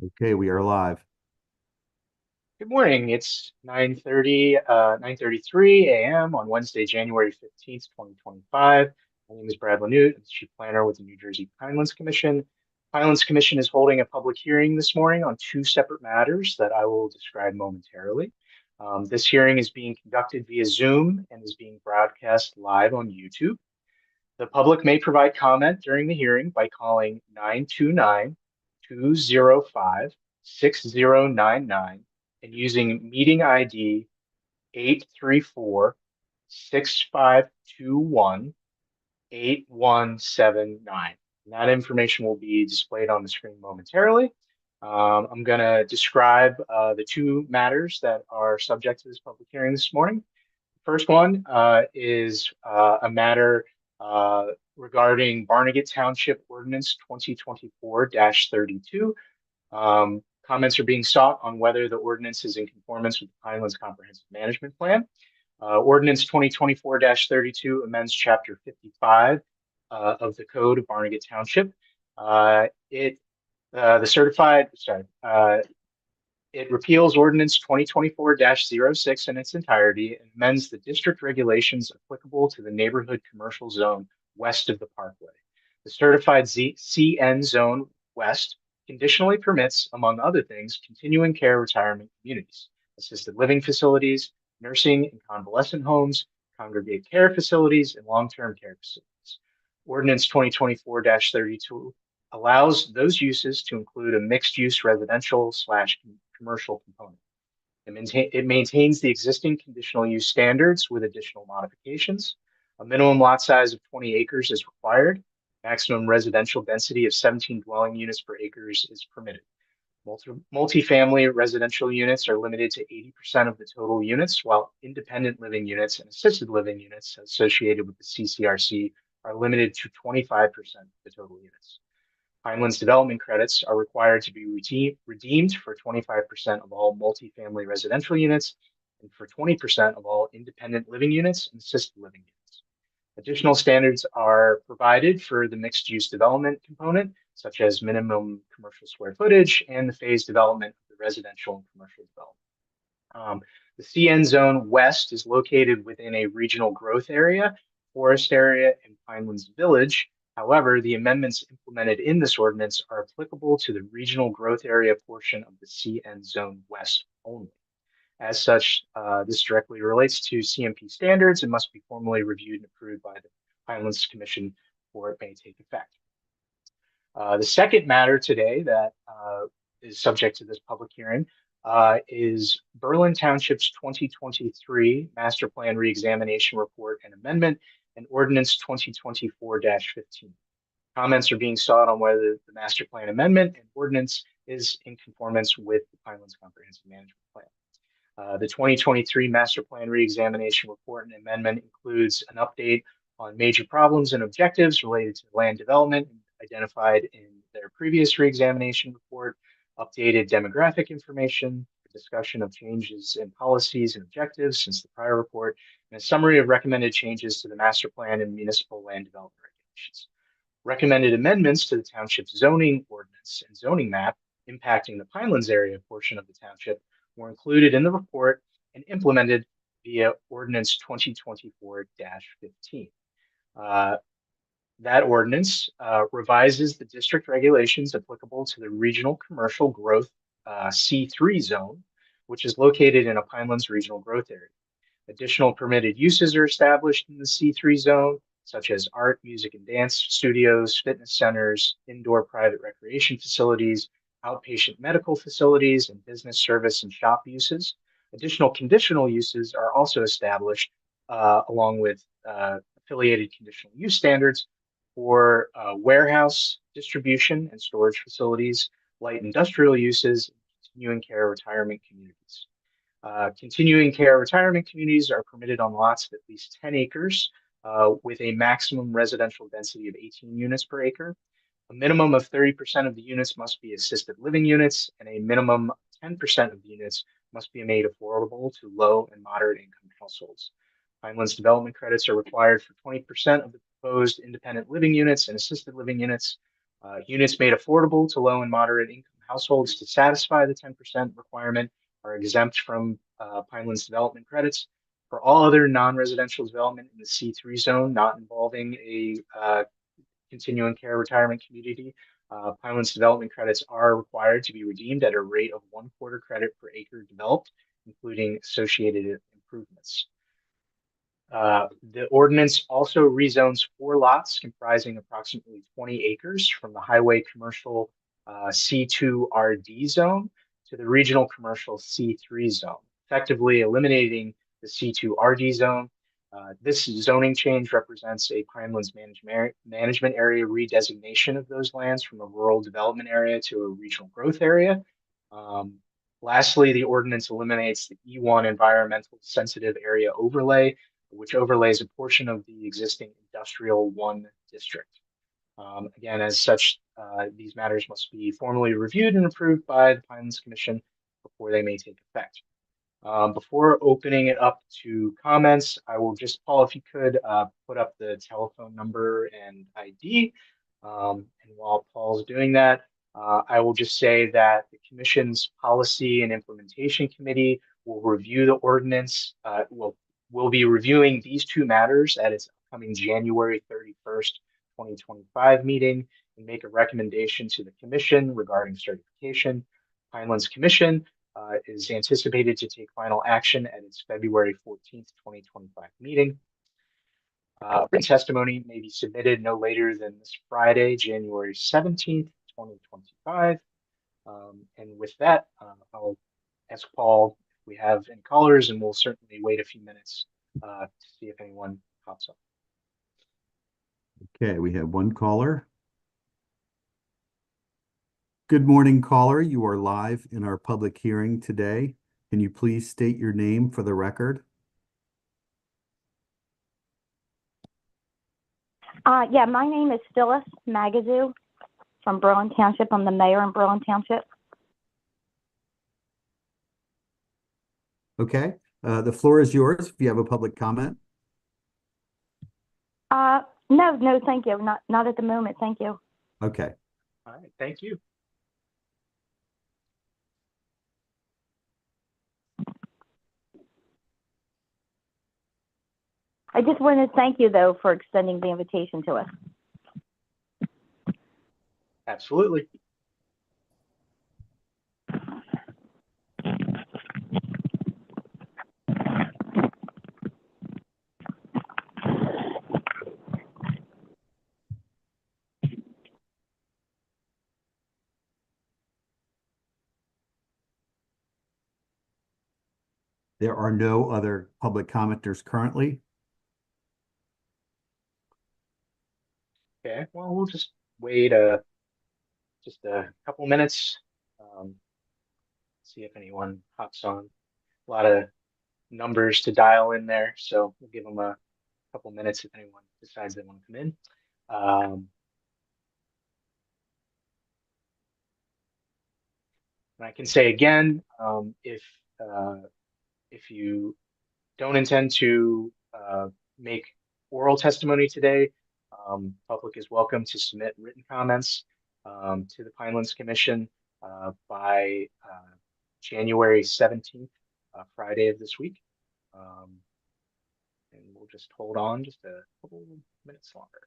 Okay, we are live. Good morning. It's 9:33 a.m. on Wednesday, January 15th, 2025. My name is Brad Lanute. I'm the Chief Planner with the New Jersey Pinelands Commission. Pinelands Commission is holding a public hearing this morning on two separate matters that I will describe momentarily. This hearing is being conducted via Zoom and is being broadcast live on YouTube. The public may provide comment during the hearing by calling 929-205-6099 and using meeting ID 834-6521-8179. That information will be displayed on the screen momentarily. I'm going to describe the two matters that are subject to this public hearing this morning. First one is a matter uh, regarding Barnegat Township Ordinance 2024-32. Comments are being sought on whether the ordinance is in conformance with the Pinelands Comprehensive Management Plan. Ordinance 2024-32 amends Chapter 55 of the Code of Barnegat Township. The certified, sorry, It repeals Ordinance 2024-06 in its entirety and amends the district regulations applicable to the neighborhood commercial zone west of the Parkway. The certified CN Zone West conditionally permits, among other things, continuing care retirement communities, assisted living facilities, nursing and convalescent homes, congregate care facilities, and long-term care facilities. Ordinance 2024-32 allows those uses to include a mixed-use residential slash commercial component. It maintains the existing conditional use standards with additional modifications. A minimum lot size of 20 acres is required. Maximum residential density of 17 dwelling units per acre is permitted. Multifamily residential units are limited to 80% of the total units, while independent living units and assisted living units associated with the CCRC are limited to 25% of the total units. Pinelands development credits are required to be redeemed for 25% of all multifamily residential units and for 20% of all independent living units and assisted living units. Additional standards are provided for the mixed use development component, such as minimum commercial square footage and the phased development of the residential and commercial development. The CN Zone West is located within a regional growth area, forest area, and Pinelands Village. However, the amendments implemented in this ordinance are applicable to the regional growth area portion of the CN Zone West only. As such, this directly relates to CMP standards and must be formally reviewed and approved by the Pinelands Commission before it may take effect. The second matter today that is subject to this public hearing is Berlin Township's 2023 Master Plan Reexamination Report and Amendment and Ordinance 2024-15. Comments are being sought on whether the Master Plan Amendment and Ordinance is in conformance with the Pinelands Comprehensive Management Plan. The 2023 Master Plan Reexamination Report and Amendment includes an update on major problems and objectives related to land development identified in their previous reexamination report, updated demographic information, a discussion of changes in policies and objectives since the prior report, and a summary of recommended changes to the master plan and municipal land development regulations. Recommended amendments to the township's zoning ordinance and zoning map impacting the Pinelands area portion of the township were included in the report and implemented via Ordinance 2024-15. That ordinance revises the district regulations applicable to the regional commercial growth C3 zone, which is located in a Pinelands regional growth area. Additional permitted uses are established in the C3 zone, such as art, music, and dance studios, fitness centers, indoor private recreation facilities, outpatient medical facilities, and business service and shop uses. Additional conditional uses are also established along with affiliated conditional use standards for warehouse, distribution, and storage facilities, light industrial uses, and continuing care retirement communities. Continuing care retirement communities are permitted on lots of at least 10 acres with a maximum residential density of 18 units per acre. A minimum of 30% of the units must be assisted living units, and a minimum 10% of the units must be made affordable to low and moderate income households. Pinelands development credits are required for 20% of the proposed independent living units and assisted living units. Units made affordable to low and moderate income households to satisfy the 10% requirement are exempt from Pinelands development credits. For all other non-residential development in the C3 zone not involving a continuing care retirement community, Pinelands development credits are required to be redeemed at a rate of 1/4 credit per acre developed, including associated improvements. The ordinance also rezones 4 lots comprising approximately 20 acres from the highway commercial C2 RD zone to the regional commercial C3 zone, effectively eliminating the C2 RD zone. This zoning change represents a Pinelands management area redesignation of those lands from a rural development area to a regional growth area. Lastly, the ordinance eliminates the E1 environmental sensitive area overlay, which overlays a portion of the existing industrial 1 district. Again, as such, these matters must be formally reviewed and approved by the Pinelands Commission before they may take effect. Before opening it up to comments, I will just, Paul, if you could put up the telephone number and ID. And while Paul's doing that, I will just say that the Commission's Policy and Implementation Committee will review the ordinance. We'll be reviewing these 2 matters at its upcoming January 31st, 2025 meeting and make a recommendation to the Commission regarding certification. Pinelands Commission is anticipated to take final action at its February 14th, 2025 meeting. Written testimony may be submitted no later than this Friday, January 17th, 2025. And with that, I'll ask Paul if we have any callers, and we'll certainly wait a few minutes to see if anyone pops up. Okay, we have one caller. Good morning, caller. You are live in our public hearing today. Can you please state your name for the record? Yeah, my name is Phyllis Magazoo from Berlin Township. I'm the mayor in Berlin Township. Okay, the floor is yours if you have a public comment. No, thank you. Not at the moment. Thank you. Okay. All right, thank you. I just wanted to thank you, though, for extending the invitation to us. Absolutely. There are no other public commenters currently. Okay, well, we'll just wait just a couple minutes, see if anyone hops on. A lot of numbers to dial in there, so we'll give them a couple minutes if anyone decides they want to come in. And I can say again, if you don't intend to make oral testimony today, public is welcome to submit written comments to the Pinelands Commission by January 17th, Friday of this week. And we'll just hold on just a couple minutes longer.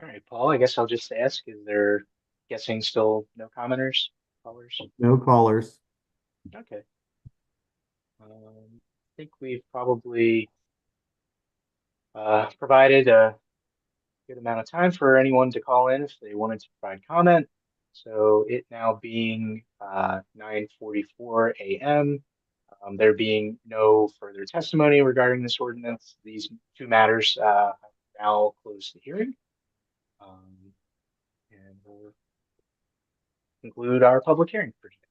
All right, Paul, I guess I'll just ask, is there, guessing still no commenters, callers? No callers. Okay. I think we've probably provided a good amount of time for anyone to call in if they wanted to provide comment. So it now being 9:44 a.m., there being no further testimony regarding this ordinance, these two matters now close the hearing. And we'll conclude our public hearing for today.